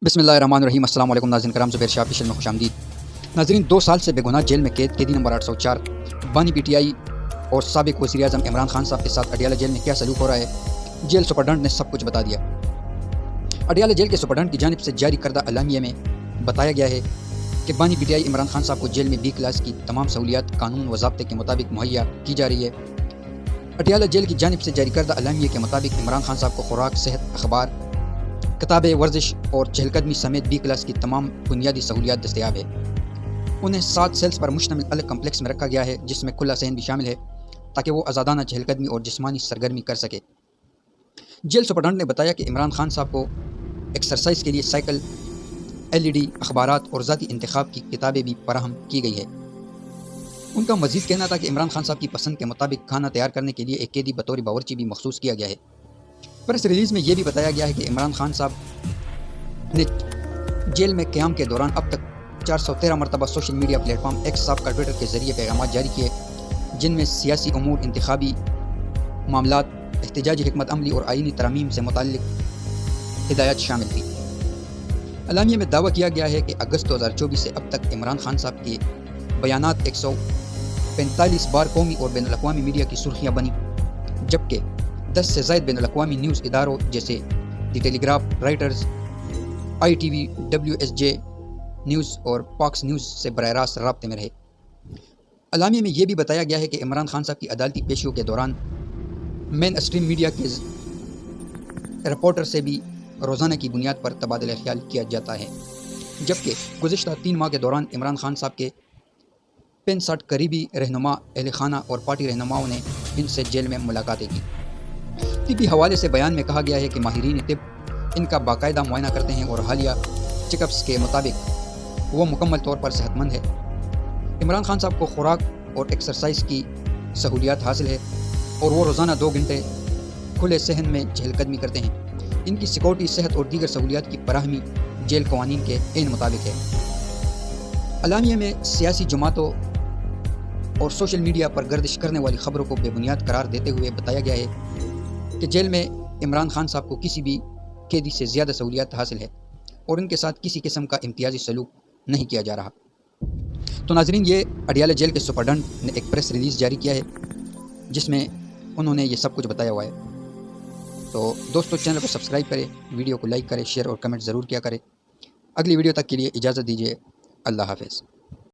बिस्मिल्लाहिर्रहमानिर्रहीम। अस्सलाम वालेकुम नाज़रीन कराम, ज़ुबैर शाह ऑफिशियल में खुशामदीद। नाज़रीन, 2 साल से बेगुनाह जेल में कैद कैदी नंबर 804 बानी पीटीआई और साबिक़ वज़ीर आज़म इमरान खान साहब के साथ अडियाला जेल में क्या सलूक हो रहा है, जेल सुपरडेंट ने सब कुछ बता दिया। अडियाला जेल के सुपरडेंट की जानिब से जारी करदा अलामिया में बताया गया है कि बानी पीटीआई इमरान खान साहब को जेल में बी क्लास की तमाम सहूलियात कानून व ज़ाब्ते के मुताबिक मुहैया की जा रही है। अडियाला जेल की जानिब से जारी करदा अलामिया के मुताबिक इमरान खान साहब को खुराक, सेहत, अखबार, किताबें, वर्जिश और चहलकदमी समेत बी क्लास की तमाम बुनियादी सहूलियात दस्तयाब है। उन्हें 7 सेल्स पर मुश्तमिल अलग कम्प्लेक्स में रखा गया है, जिसमें खुला सहन भी शामिल है ताकि वो आज़ादाना चहलकदमी और जिस्मानी सरगर्मी कर सके। जेल सुपरडेंट ने बताया कि इमरान खान साहब को एक्सरसाइज के लिए साइकिल, LED, अखबारात और ज़ाती इंतखाब की किताबें भी फराहम की गई है। उनका मज़ीद कहना था कि इमरान खान साहब की पसंद के मुताबिक खाना तैयार करने के लिए एक कैदी बतौर बावर्ची भी मखसूस किया गया है। प्रेस रिलीज़ में यह भी बताया गया है कि इमरान खान साहब ने जेल में क़याम के दौरान अब तक 413 मरतबा सोशल मीडिया प्लेटफॉर्म एक्स साहब का ट्विटर के ज़रिए पैगाम जारी किए, जिनमें सियासी उमूर, इंतखाबी मामलात, एहतजाजी हिकमत अमली और आईनी तरमीम से मुताल्लिक़ हिदायत शामिल थी। अलामिया में दावा किया गया है कि अगस्त 2024 से अब तक इमरान खान साहब के बयानात 145 बार कौमी और बैनुल अक़वामी मीडिया की सुर्खियाँ बनी, जबकि 10 से ज़ायद बैनुल अक़वामी न्यूज़ इदारों जैसे the telegraph, writers, ITV, WSJ news और पॉक्स न्यूज़ से बराह रास्त राब्ते में रहे। अलामिया में यह भी बताया गया है कि इमरान खान साहब की अदालती पेशियों के दौरान मेन स्ट्रीम मीडिया के रिपोर्टर से भी रोज़ाना की बुनियाद पर तबादला ख्याल किया जाता है, जबकि गुज़िश्ता 3 माह के दौरान इमरान खान साहब के 65 करीबी रहनुमा, अहल खाना और पार्टी रहनुमाओं ने इनसे जेल में मुलाकातें की। तिब्बी हवाले से बयान में कहा गया है कि माहिरीन तिब इनका बाकायदा मुआयना करते हैं और हालिया चेकअप्स के मुताबिक वो मुकम्मल तौर पर सेहतमंद है। इमरान खान साहब को खुराक और एक्सरसाइज की सहूलियात हासिल है और वो रोज़ाना 2 घंटे खुले सहन में चहलकदमी करते हैं। इनकी सिक्योरिटी, सेहत और दीगर सहूलियात की फराहमी जेल कवानीन के ऐन मुताबिक है। अलामिया में सियासी जमातों और सोशल मीडिया पर गर्दिश करने वाली खबरों को बेबुनियाद करार देते हुए बताया गया है कि जेल में इमरान खान साहब को किसी भी कैदी से ज़्यादा सहूलियात हासिल है और इनके साथ किसी किस्म का इम्तियाजी सलूक नहीं किया जा रहा। तो नाज़रीन, ये अडियाला जेल के सुपरडेंट ने एक प्रेस रिलीज़ जारी किया है, जिसमें उन्होंने ये सब कुछ बताया हुआ है। तो दोस्तों, चैनल को सब्सक्राइब करें, वीडियो को लाइक करें, शेयर और कमेंट ज़रूर किया करें। अगली वीडियो तक के लिए इजाज़त दीजिए। अल्लाह हाफ़िज़।